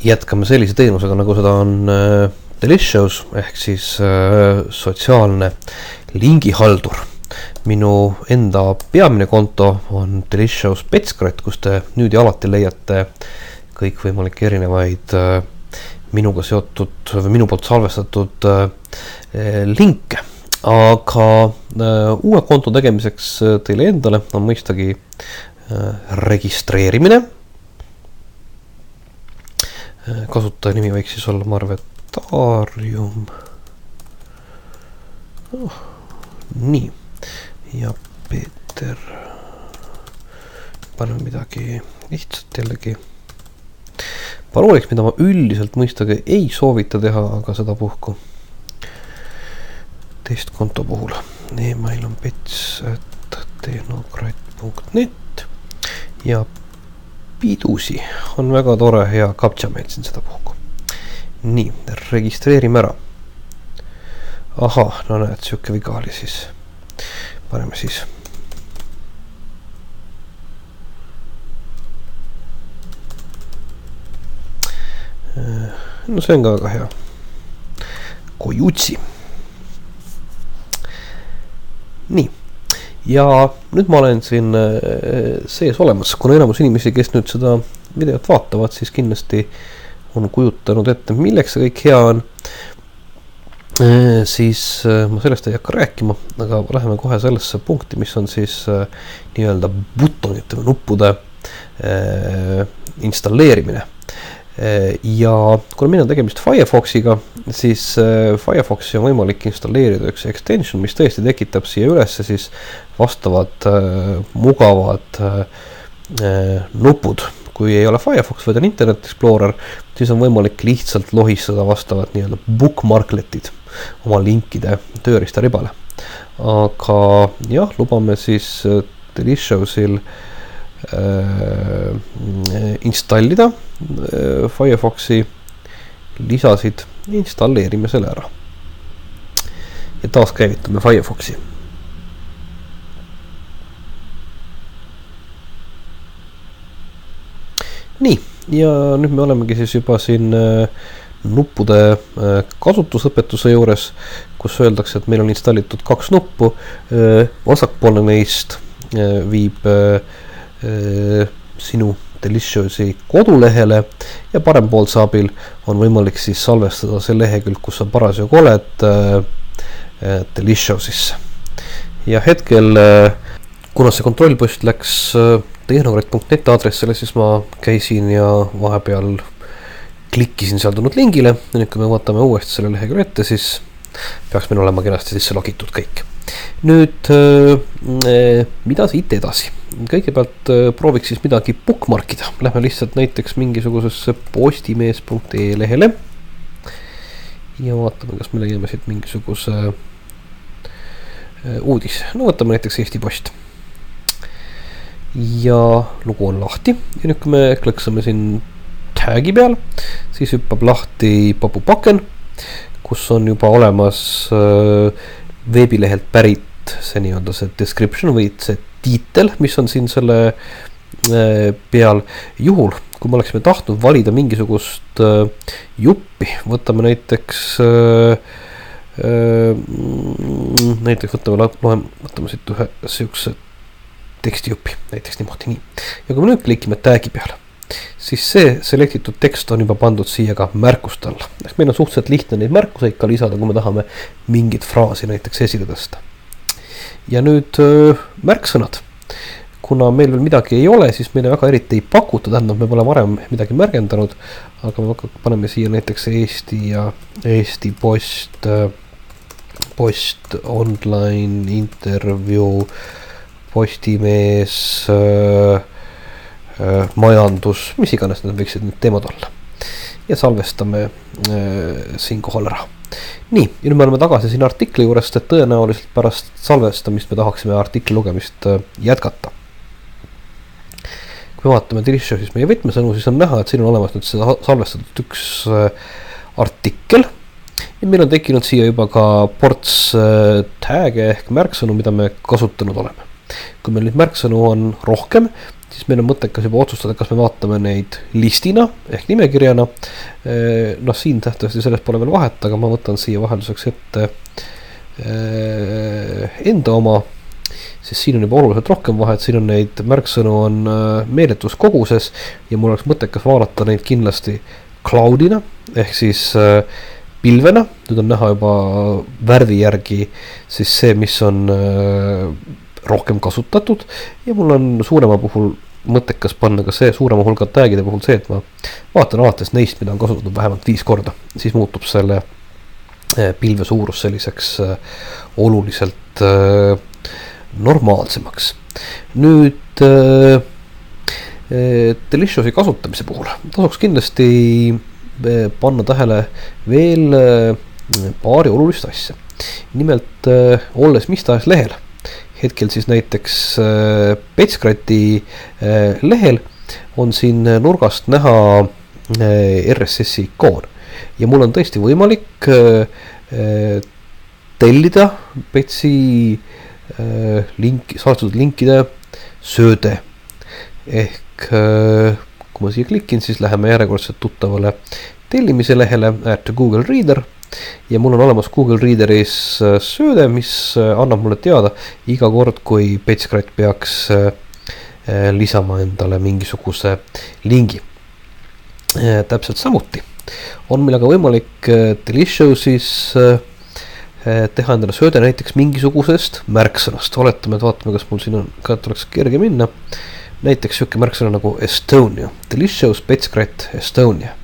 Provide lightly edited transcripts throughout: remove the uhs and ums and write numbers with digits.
jätkame sellise teenusega, nagu seda on Delicious ehk siis sotsiaalne lingihaldur. Minu enda peamine konto on Delicious Petskret, kus te nüüd ja alati leiate kõikvõimalikke erinevaid minuga seotud või minu poolt salvestatud linke. Aga uue konto tegemiseks teile endale on mõistagi registreerimine. Kasutaja nimi võiks siis olla Marvetarium. Nii. Ja Peeter. Paneme midagi lihtsalt jällegi. Parooliks, mida ma üldiselt mõistagi ei soovita teha, aga seda puhku. Teist konto puhul. Email on pets@tehnokrat.net ja Pidusi on väga tore hea kaptša meil siin seda puhku. Nii, registreerime ära. Aha, no näed, siuke viga oli siis. Paneme siis. No see on ka väga hea. Kojutsi. Nii. Ja nüüd ma olen siin sees olemas, kuna enamus inimesi, kes nüüd seda videot vaatavad, siis kindlasti on kujutanud ette, milleks see kõik hea on. Siis ma sellest ei hakka rääkima, aga läheme kohe sellesse punkti, mis on siis nii-öelda butonite või nuppude installeerimine. Ja kuna meil on tegemist Firefoxiga, siis Firefoxi on võimalik installeerida üks extension, mis tõesti tekitab siia ülesse siis vastavad mugavad nupud. Kui ei ole Firefox, vaid on Internet Explorer, siis on võimalik lihtsalt lohistada vastavad nii-öelda bookmarkletid oma linkide tööriistaribale. Aga jah, lubame siis Delicious'il installida Firefoxi lisasid, installeerime selle ära ja taas käivitame Firefoxi. Nii, ja nüüd me olemegi siis juba siin nuppude kasutusõpetuse juures, kus öeldakse, et meil on installitud 2 nuppu, vasakpoolne neist viib sinu Delicious'i kodulehele ja parempoolse abil on võimalik siis salvestada see lehekülg, kus sa parasjagu oled Delicious'isse. Ja hetkel, kuna see kontrollpost läks tehnokrat.net aadressile, siis ma käisin ja vahepeal klikkisin seal tulnud lingile ja nüüd kui me vaatame uuesti selle lehekülje ette, siis peaks meil olema kenasti sisse logitud kõik. Nüüd, mida siit edasi? Kõigepealt prooviks siis midagi bookmarkida. Lähme lihtsalt näiteks mingisugusesse postimees.ee lehele ja vaatame, kas me leiame siit mingisuguse uudis. No võtame näiteks Eesti Post. Ja lugu on lahti ja nüüd kui me klõksame siin tagi peal, siis hüppab lahti papupaken, kus on juba olemas veebilehelt pärit see nii-öelda see description või see tiitel, mis on siin selle peal. Juhul, kui me oleksime tahtnud valida mingisugust juppi, võtame näiteks võtame siit ühe siukse tekstijuppi, näiteks niimoodi nii. Ja kui me nüüd klikime tagi peale, siis see selektitud tekst on juba pandud siia ka märkuste alla. Meil on suhteliselt lihtne neid märkuseid ka lisada, kui me tahame mingit fraasi näiteks esile tõsta. Ja nüüd märksõnad. Kuna meil veel midagi ei ole, siis meile väga eriti ei pakuta, tähendab, me pole varem midagi märgendanud, aga me paneme siia näiteks Eesti ja Eesti Post, Post, Online, Intervjuu, Postimees, majandus, mis iganes need võiksid nüüd teemad olla. Ja salvestame siin kohal ära. Nii, ja nüüd me oleme tagasi siin artikli juurest, et tõenäoliselt pärast salvestamist me tahaksime artikli lugemist jätkata. Kui me vaatame Delicious'is meie võtmesõnu, siis on näha, et siin on olemas nüüd seda salvestatud üks artikkel. Ja meil on tekkinud siia juba ka ports tag'e ehk märksõnu, mida me kasutanud oleme. Kui meil nüüd märksõnu on rohkem, siis meil on mõttekas juba otsustada, kas me vaatame neid listina ehk nimekirjana. Noh, siin tähtavasti sellest pole veel vahet, aga ma võtan siia vahelduseks ette enda oma, siis siin on juba oluliselt rohkem vahet, siin on neid märksõnu on meeletus koguses ja mul oleks mõttekas vaadata neid kindlasti cloudina ehk siis pilvena. Nüüd on näha juba värvi järgi siis see, mis on rohkem kasutatud ja mul on suurema puhul mõttekas panna ka see suurema hulga tagide puhul see, et ma vaatan alates neist, mida on kasutatud vähemalt 5 korda, siis muutub selle pilve suurus selliseks oluliselt normaalsemaks. Nüüd Delicious'i kasutamise puhul tasuks kindlasti panna tähele veel paari olulist asja. Nimelt olles mis tahes lehel, hetkel siis näiteks Petskrati lehel on siin nurgast näha RSS-i ikoon ja mul on tõesti võimalik tellida Petsi salvestatud linkide sööde ehk kui ma siia klikin, siis läheme järjekordselt tuttavale tellimise lehele Add to Google Reader ja mul on olemas Google Readeris sööde, mis annab mulle teada iga kord, kui Petskrat peaks lisama endale mingisuguse lingi. Täpselt samuti on meil aga võimalik Delicious'is teha endale sööde näiteks mingisugusest märksõnast. Oletame, et vaatame, kas mul siin on, ka tuleks kerge minna. Näiteks siuke märksõna nagu Estonia, Delicious Petskrat Estonia.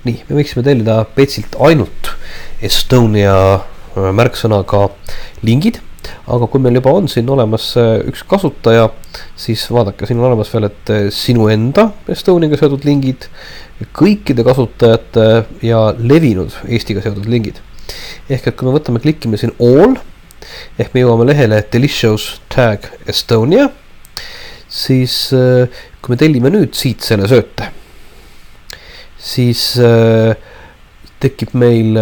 Nii, me võiksime tellida Petsilt ainult Estonia märksõnaga lingid, aga kui meil juba on siin olemas üks kasutaja, siis vaadake, siin on olemas veel, et sinu enda Estoniaga seotud lingid, kõikide kasutajate ja levinud Eestiga seotud lingid. Ehk et kui me võtame, klikkime siin all, ehk me jõuame lehele Delicious tag Estonia, siis kui me tellime nüüd siit selle sööte, siis tekib meil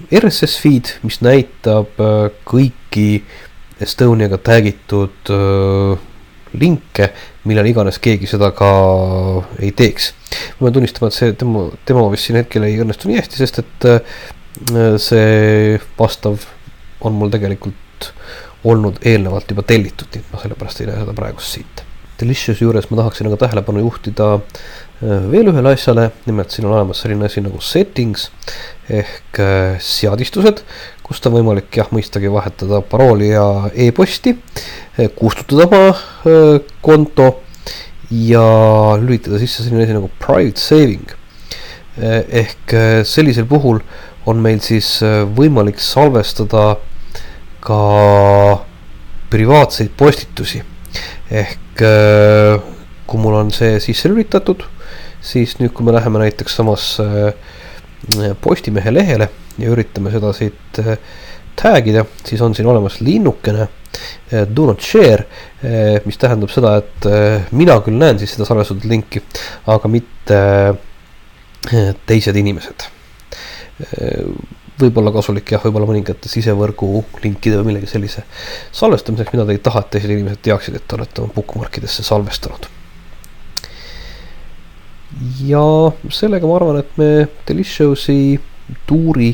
RSS feed, mis näitab kõiki Estoniaga tagitud linke, millal iganes keegi seda ka ei teeks. Ma pean tunnistama, et see tema vist siin hetkel ei õnnestu nii hästi, sest et see vastav on mul tegelikult olnud eelnevalt juba tellitud, nii et ma sellepärast ei näe seda praegust siit. Delicious juures ma tahaksin aga tähelepanu juhtida veel ühele asjale, nimelt siin on olemas selline asi nagu settings ehk seadistused, kust on võimalik mõistagi vahetada parooli ja e-posti, kustutada oma konto ja lülitada sisse selline asi nagu private saving. Ehk sellisel puhul on meil siis võimalik salvestada ka privaatseid postitusi. Ehk kui mul on see sisse lülitatud, siis nüüd kui me läheme näiteks samas Postimehe lehele ja üritame seda siit tagida, siis on siin olemas linnukene do not share, mis tähendab seda, et mina küll näen siis seda salvestatud linki, aga mitte teised inimesed. Võib-olla kasulik võib-olla mõningate sisevõrgu linkide või millegi sellise salvestamiseks, mida te ei taha, et teised inimesed teaksid, et te olete oma bookmarkidesse salvestanud. Ja sellega ma arvan, et me Delicious'i tuuri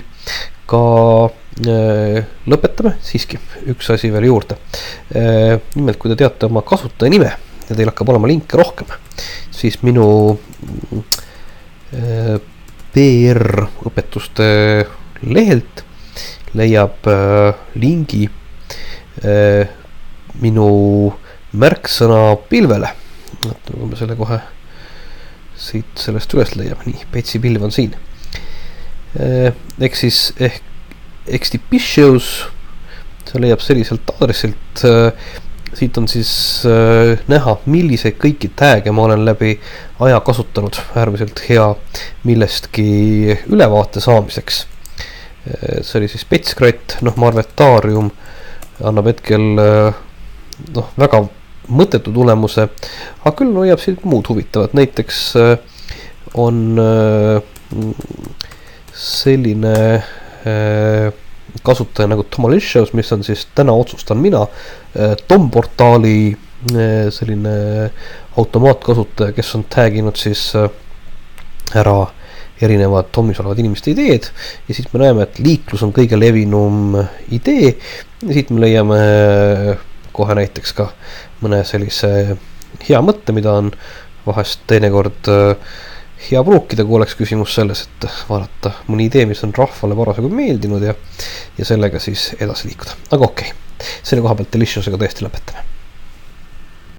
ka lõpetame. Siiski üks asi veel juurde. Nimelt, kui te teate oma kasutaja nime ja teil hakkab olema linke rohkem, siis minu PR õpetuste lehelt leiab lingi minu märksõna pilvele. Kui me selle kohe siit sellest üles leiab, nii, Petsi pilv on siin. Ehk siis Expeditious, see leiab selliselt aadressilt, siit on siis näha, milliseid kõiki tag'e ma olen läbi aja kasutanud, äärmiselt hea millestki ülevaate saamiseks. See oli siis Petskrat, ma arvan, et Taarium annab hetkel väga mõttetu tulemuse, aga küll hoiab siin muud huvitavat, näiteks on selline kasutaja nagu Tomalicious, mis on siis täna otsustan mina, Tom portaali selline automaatkasutaja, kes on taginud siis ära erinevad homis olevad inimeste ideed ja siis me näeme, et liiklus on kõige levinum idee ja siit me leiame kohe näiteks ka mõne sellise hea mõtte, mida on vahest teinekord hea pruukida, kui oleks küsimus selles, et vaadata mõni idee, mis on rahvale parasjagu meeldinud ja sellega siis edasi liikuda. Aga okei, selle koha pealt Deliciousega tõesti lõpetame.